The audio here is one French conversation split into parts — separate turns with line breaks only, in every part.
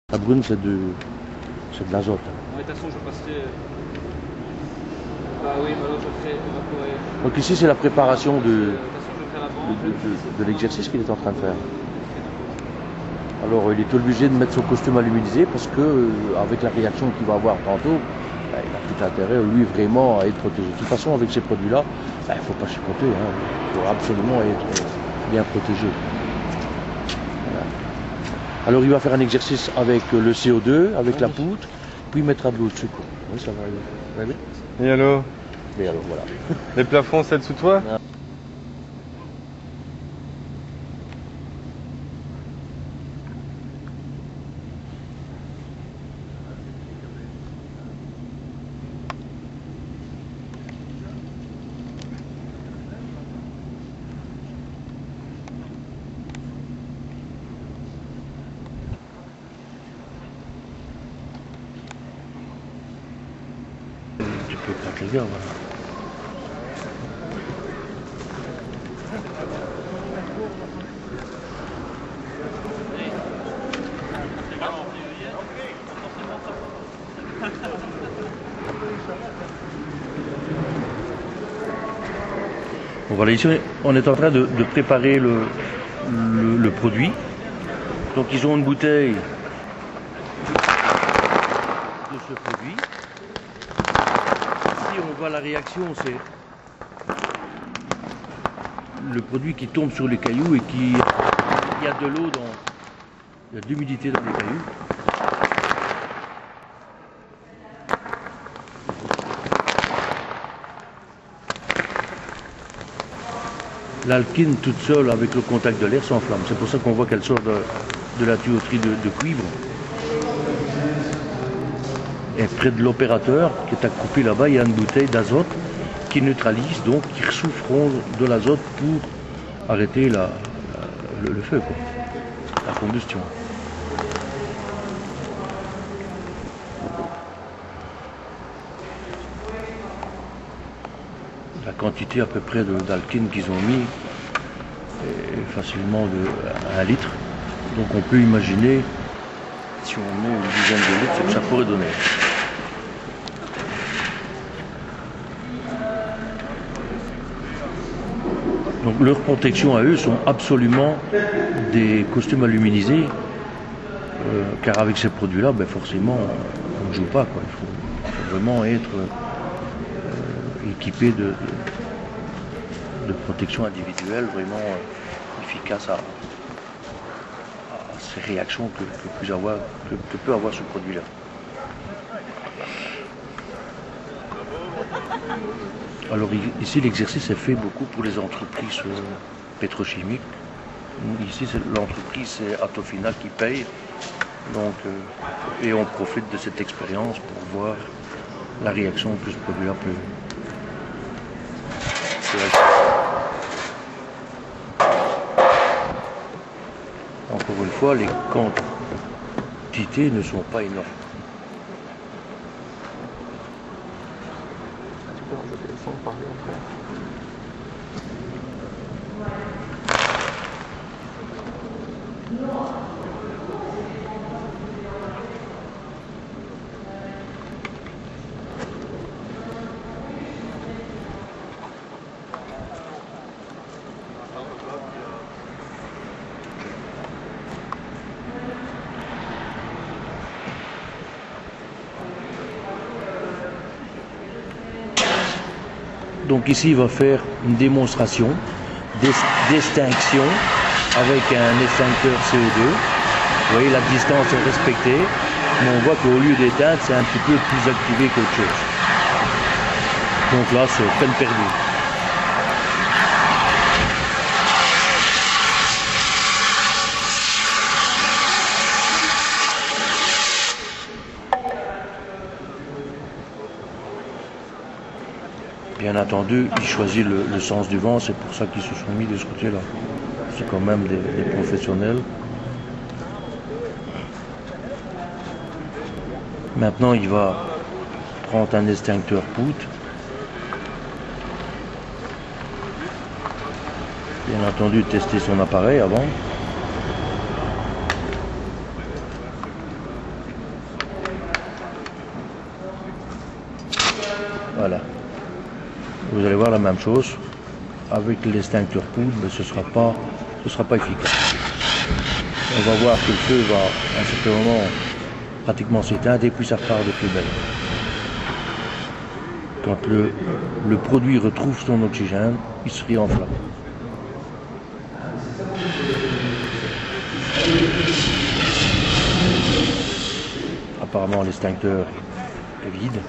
La brune, c'est de l'azote.
De toute façon, je passerai. Bah oui, maintenant je ferai évaporer.
Donc ici, c'est la préparation
De toute façon, je ferai la bande.
de l'exercice qu'il est en train de faire. Alors, il est obligé de mettre son costume à l'humidiser parce que, avec la réaction qu'il va avoir tantôt, ben, il a tout intérêt, lui, vraiment, à être protégé. De toute façon, avec ces produits-là, ben, il ne faut pas chipoter. Hein. Il faut absolument être bien protégé. Voilà. Alors, il va faire un exercice avec le CO2, avec la poudre, puis il mettra de l'eau dessus. Quoi. Oui, ça va aller.
Et alors?
Mais alors, voilà.
Les plafonds, c'est sous toi?
Tu peux pas les gars, voilà. Bon, voilà, ici on est en train de préparer le produit. Donc ils ont une bouteille de ce produit. Ici on voit la réaction, c'est le produit qui tombe sur les cailloux et il y a de l'eau il y a de l'humidité dans les cailloux. L'alkyne toute seule avec le contact de l'air s'enflamme. C'est pour ça qu'on voit qu'elle sort de la tuyauterie de cuivre. Et près de l'opérateur qui est accroupi là-bas, il y a une bouteille d'azote qui neutralise, donc qui souffront de l'azote pour arrêter le feu, quoi, la combustion. La quantité à peu près d'alkyne qu'ils ont mis est facilement de 1 litre. Donc on peut imaginer, si on met une dizaine de litres, ce que ça pourrait donner. Donc leurs protections à eux sont absolument des costumes aluminisés, car avec ces produits-là, ben forcément, on ne joue pas, quoi. Il faut vraiment être équipé de protection individuelle vraiment efficace à ces réactions que peut avoir ce produit-là. Alors ici l'exercice est fait beaucoup pour les entreprises pétrochimiques. Ici l'entreprise c'est Atofina qui paye, donc, et on profite de cette expérience pour voir la réaction que ce produit-là peut. Encore une fois, les quantités ne sont pas énormes. Donc ici, il va faire une démonstration d'extinction avec un extincteur CO2. Vous voyez, la distance est respectée, mais on voit qu'au lieu d'éteindre, c'est un petit peu plus activé qu'autre chose. Donc là, c'est peine perdue. Bien entendu, ils choisissent le sens du vent, c'est pour ça qu'ils se sont mis de ce côté-là. C'est quand même des professionnels. Maintenant, il va prendre un extincteur poutre. Bien entendu, tester son appareil avant. allez voir la même chose. Avec l'extincteur poudre, mais ce sera pas efficace. On va voir que le feu va à un certain moment pratiquement s'éteindre et puis ça repart de plus belle. Quand le produit retrouve son oxygène, il se réenflamme. Apparemment l'extincteur est vide.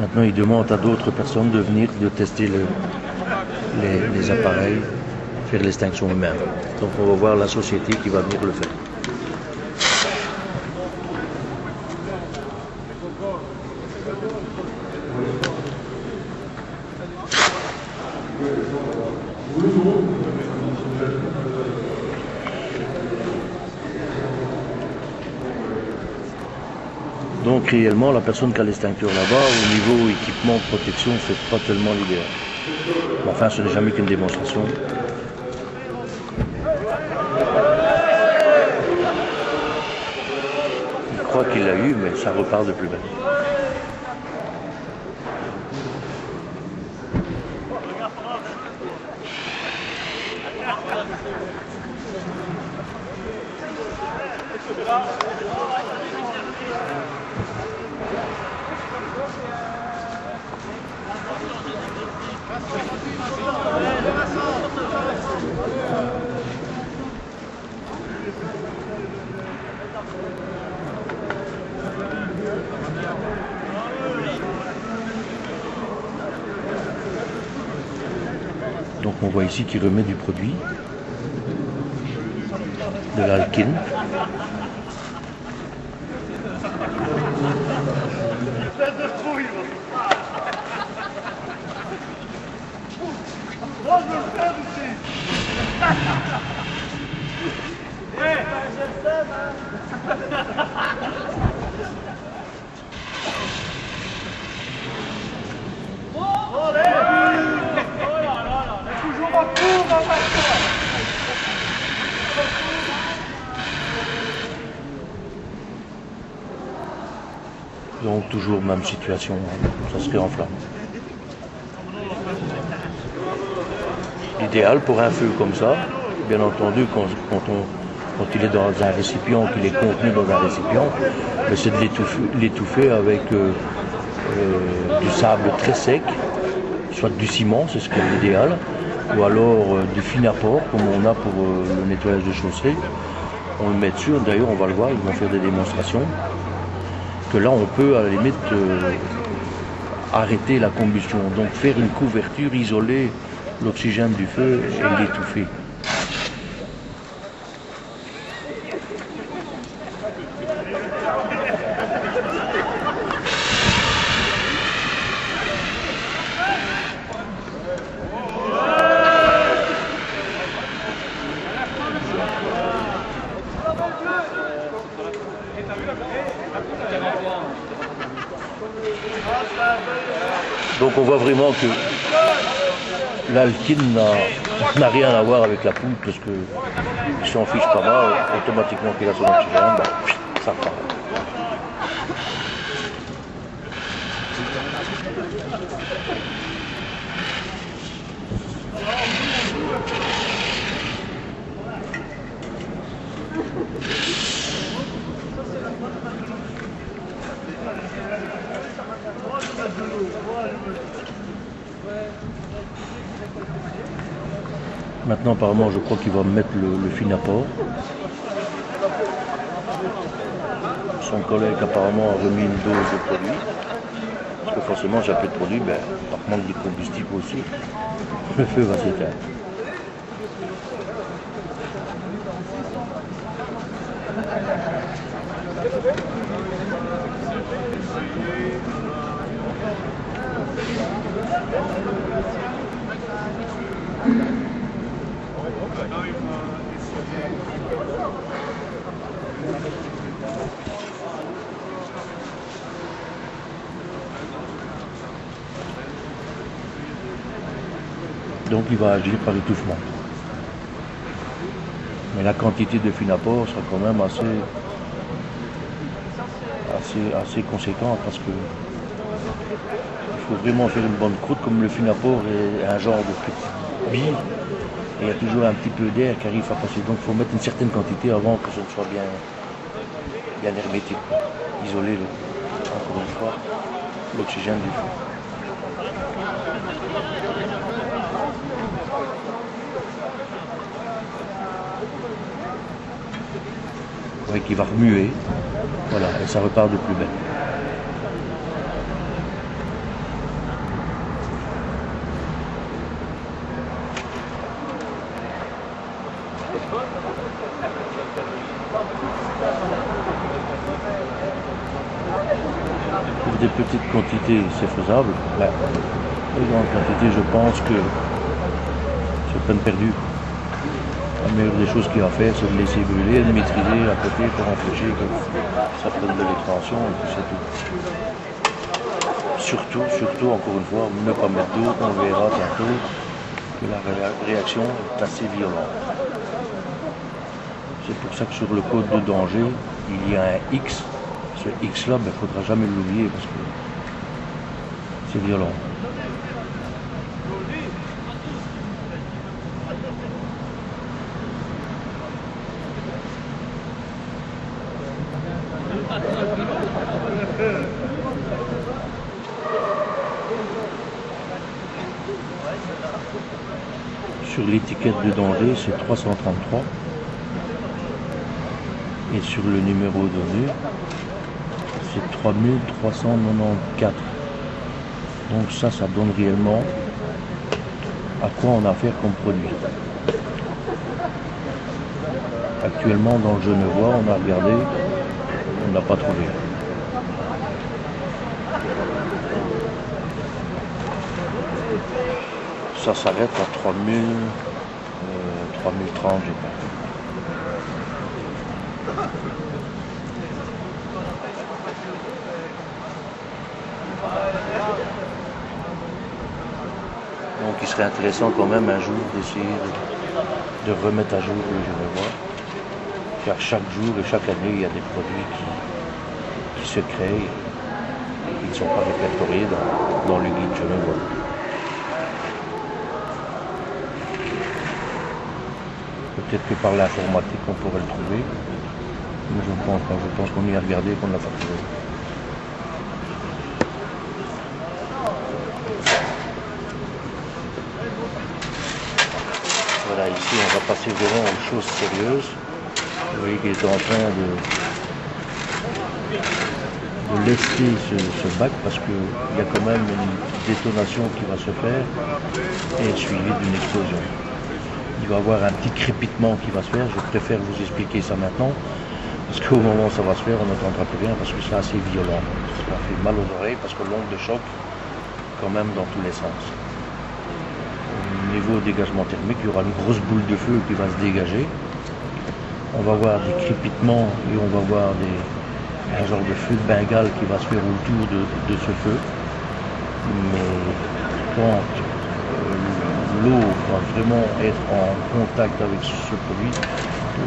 Maintenant, il demande à d'autres personnes de venir, de tester les appareils, faire l'extinction eux-mêmes. Donc on va voir la société qui va venir le faire. Donc réellement, la personne qui a l'extincteur là-bas, au niveau équipement de protection, c'est pas tellement l'idéal. Enfin, ce n'est jamais qu'une démonstration. Il croit qu'il l'a eu, mais ça repart de plus belle. Donc on voit ici qu'il remet du produit, de l'alkine. Donc toujours même situation, ça se réenflamme. L'idéal pour un feu comme ça, bien entendu, quand il est dans un récipient, qu'il est contenu dans un récipient, c'est de l'étouffer avec du sable très sec, soit du ciment, c'est ce qui est l'idéal, ou alors du fin apport, comme on a pour le nettoyage de chaussées. On le met dessus, d'ailleurs on va le voir, ils vont faire des démonstrations, que là on peut à la limite arrêter la combustion, donc faire une couverture, isoler l'oxygène du feu et l'étouffer. Donc on voit vraiment que l'alkine n'a rien à voir avec la poudre, parce qu'il s'en fiche pas mal, automatiquement qu'il a son oxygène, ça part. Maintenant, apparemment, je crois qu'il va mettre le fin apport. Son collègue, apparemment, a remis une dose de produit. Parce que forcément, si il n'y a plus de produit, par manque de combustible aussi, le feu va s'éteindre. Donc il va agir par étouffement. Mais la quantité de Finaport sera quand même assez conséquente parce que il faut vraiment faire une bonne croûte. Comme le Finaport est un genre de petite bille, et il y a toujours un petit peu d'air qui arrive à passer. Donc il faut mettre une certaine quantité avant que ce ne soit bien hermétique, isoler encore une fois l'oxygène du feu. Vous voyez qu'il va remuer, voilà, et ça repart de plus belle. Pour des petites quantités, c'est faisable. Ouais. Les grandes quantités, je pense que c'est peine perdue. La meilleure des choses qu'il va faire, c'est de laisser brûler, de maîtriser à côté pour empêcher que ça prenne de l'expansion, et puis c'est tout. Surtout, encore une fois, ne pas mettre d'eau, on verra tantôt que la réaction est assez violente. C'est pour ça que sur le code de danger, il y a un X. Ce X là, il ne faudra jamais l'oublier parce que c'est violent. Sur l'étiquette de danger, c'est 333. Et sur le numéro donné, c'est 3394. Donc ça donne réellement à quoi on a affaire comme produit. Actuellement, dans le Genevois, on a regardé, on n'a pas trouvé. Ça s'arrête à 3030, j'ai pas. Donc il serait intéressant quand même un jour d'essayer de remettre à jour le Genevois. Car chaque jour et chaque année, il y a des produits qui se créent et qui ne sont pas répertoriés dans le guide Genevois. Peut-être que par l'informatique on pourrait le trouver, mais je ne pense pas. Je pense qu'on y a regardé et qu'on ne l'a pas trouvé. Voilà, ici on va passer vraiment aux choses sérieuses. Vous voyez qu'il est en train de lester ce bac parce qu'il y a quand même une détonation qui va se faire et suivie d'une explosion. Il va y avoir un petit crépitement qui va se faire. Je préfère vous expliquer ça maintenant parce qu'au moment où ça va se faire, on n'entendra plus rien parce que c'est assez violent. Ça fait mal aux oreilles parce que l'onde de choc quand même dans tous les sens. Au niveau dégagement thermique, il y aura une grosse boule de feu qui va se dégager. On va voir des crépitements et on va voir un genre de feu de Bengale qui va se faire autour de ce feu. Mais quand l'eau va vraiment être en contact avec ce produit,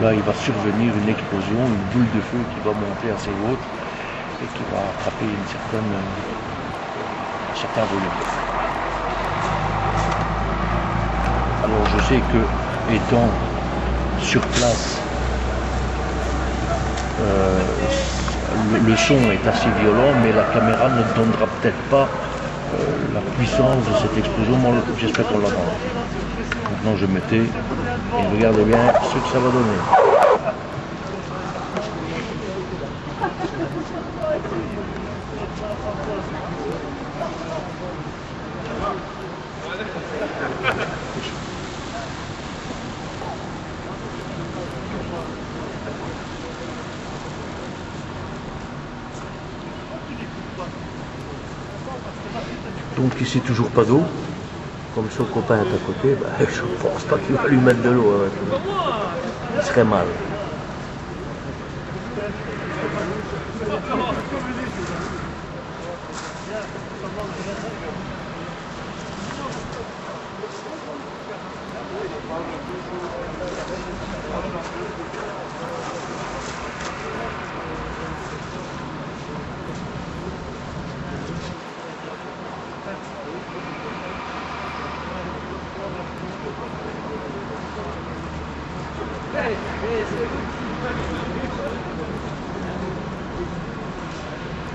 là il va survenir une explosion, une boule de feu qui va monter assez haute et qui va attraper un certain volume. Alors je sais que étant sur place, le son est assez violent, mais la caméra ne donnera peut-être pas la puissance de cette explosion. J'espère qu'on l'entendra. Maintenant je mettais et regardez bien ce que ça va donner. Donc ici toujours pas d'eau. Comme son copain est à côté, je ne pense pas qu'il va lui mettre de l'eau. Il serait mal.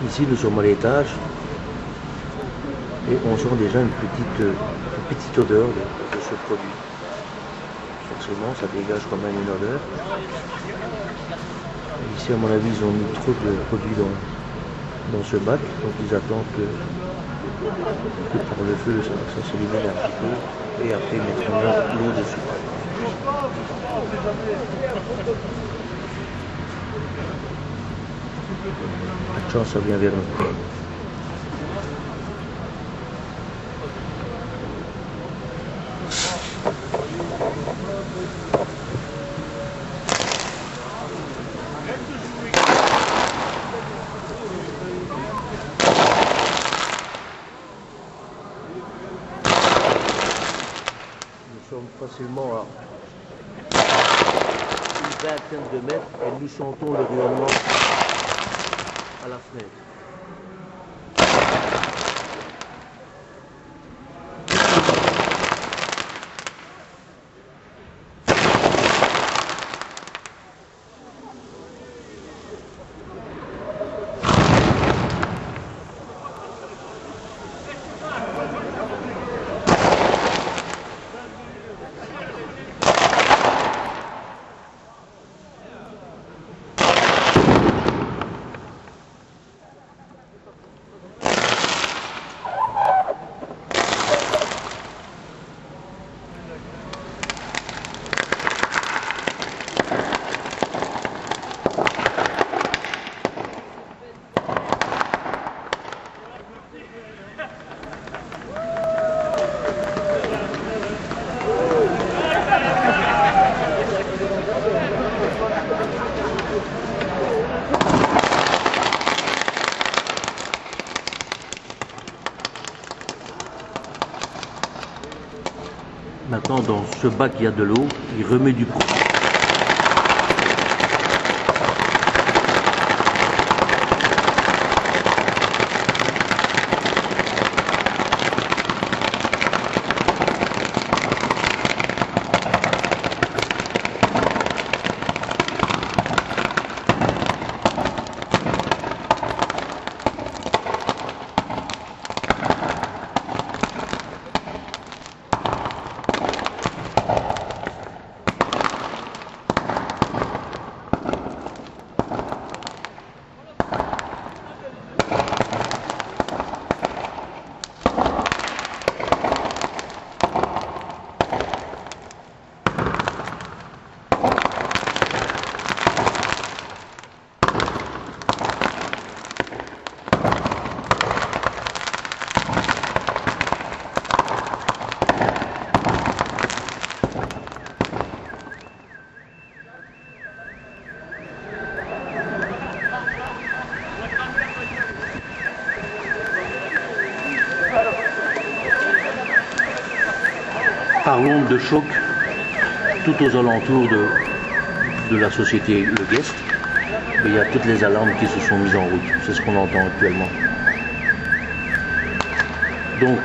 Ici, nous sommes à l'étage et on sent déjà une petite odeur de ce produit. Forcément, ça dégage quand même une odeur. Et ici, à mon avis, ils ont mis trop de produits dans ce bac, donc ils attendent que par le feu, ça se libère un petit peu et après, ils mettront l'eau dessus. Pas de chance, ça vient vers nous. Nous sommes facilement à une vingtaine de mètres et nous sentons le rayonnement à la fenêtre. Maintenant, dans ce bac, il y a de l'eau, il remet du produit. Parlons de choc tout aux alentours de la société Le Guest. Il y a toutes les alarmes qui se sont mises en route. C'est ce qu'on entend actuellement. Donc,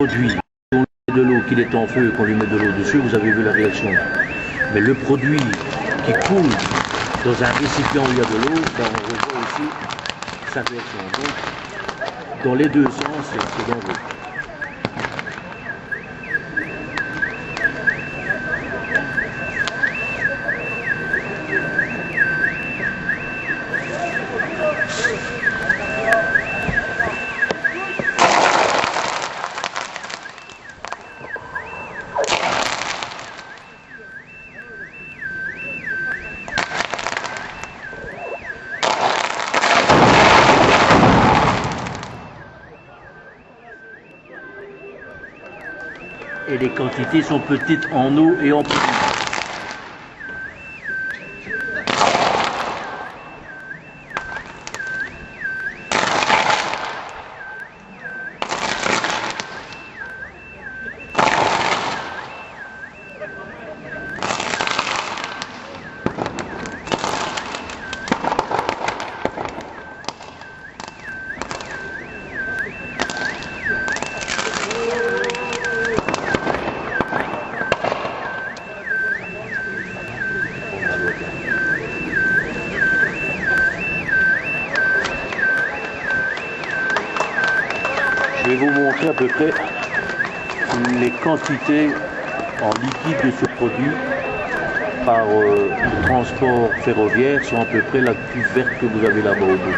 produit, on lui met de l'eau, qu'il est en feu et qu'on lui met de l'eau dessus, vous avez vu la réaction. Mais le produit qui coule dans un récipient où il y a de l'eau, ben on revoit aussi sa réaction. Donc, dans les deux sens, c'est dangereux. Et les quantités sont petites en eau et en produits. vais vous montrer à peu près les quantités en liquide de ce produit par le transport ferroviaire sont à peu près la cuve verte que vous avez là-bas au bout.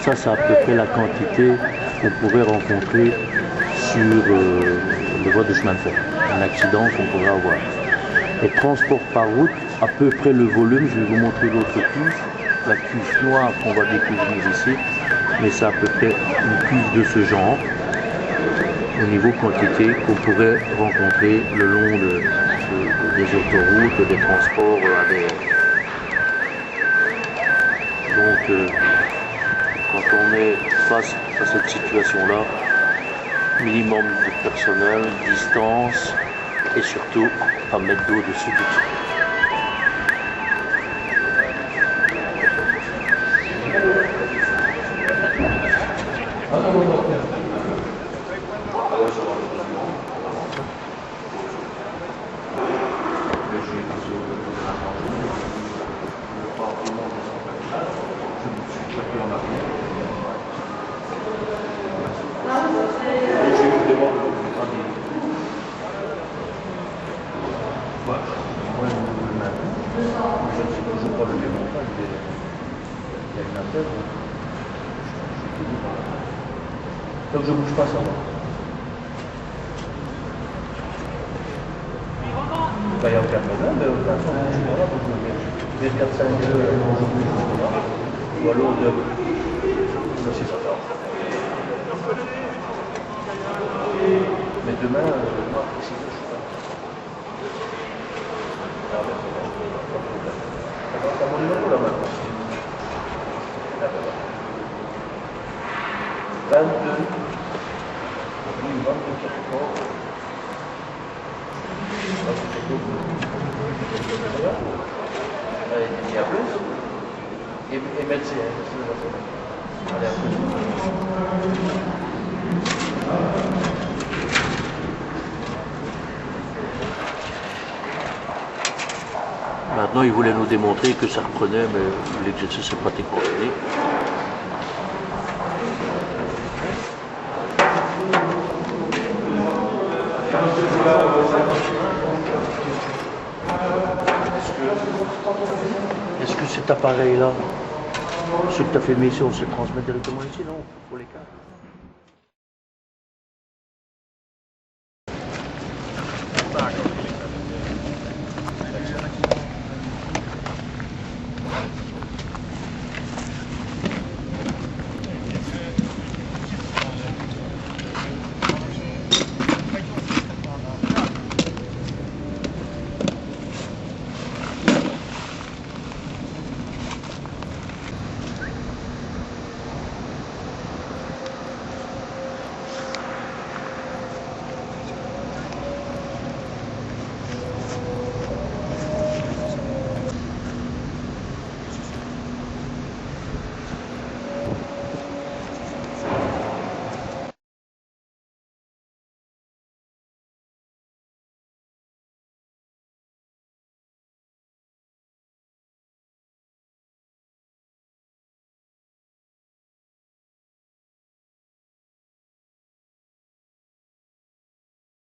Ça, c'est à peu près la quantité qu'on pourrait rencontrer sur les voies de chemin de fer. Un accident qu'on pourrait avoir. Et transport par route, à peu près le volume, je vais vous montrer l'autre cuve, la cuve noire qu'on va découvrir ici, mais c'est à peu près une cuve de ce genre, au niveau quantité qu'on pourrait rencontrer le long des autoroutes, des transports ADR. Donc, quand on est face à cette situation-là, minimum de personnel, distance et surtout pas mettre d'eau dessus du tout. Donc je bouge pas ça. Il n'y a aucun problème, mais de toute façon, voilà, donc je vais 4-5 aujourd'hui, ou alors de... Merci, ça va. Mais demain, moi, ici, je suis pas. Ah ben, pas de problème. T'as mon numéro là maintenant. Ah ben, voilà. 22. Oui, 22 14. Allez, il y a plus. Et merci, allez, à plus. Maintenant, il voulait nous démontrer que ça reprenait, mais l'exercice est pratiquement fini. Est-ce que cet appareil-là, ce que tu as filmé ici, on se transmet directement ici, non? Pour les cas.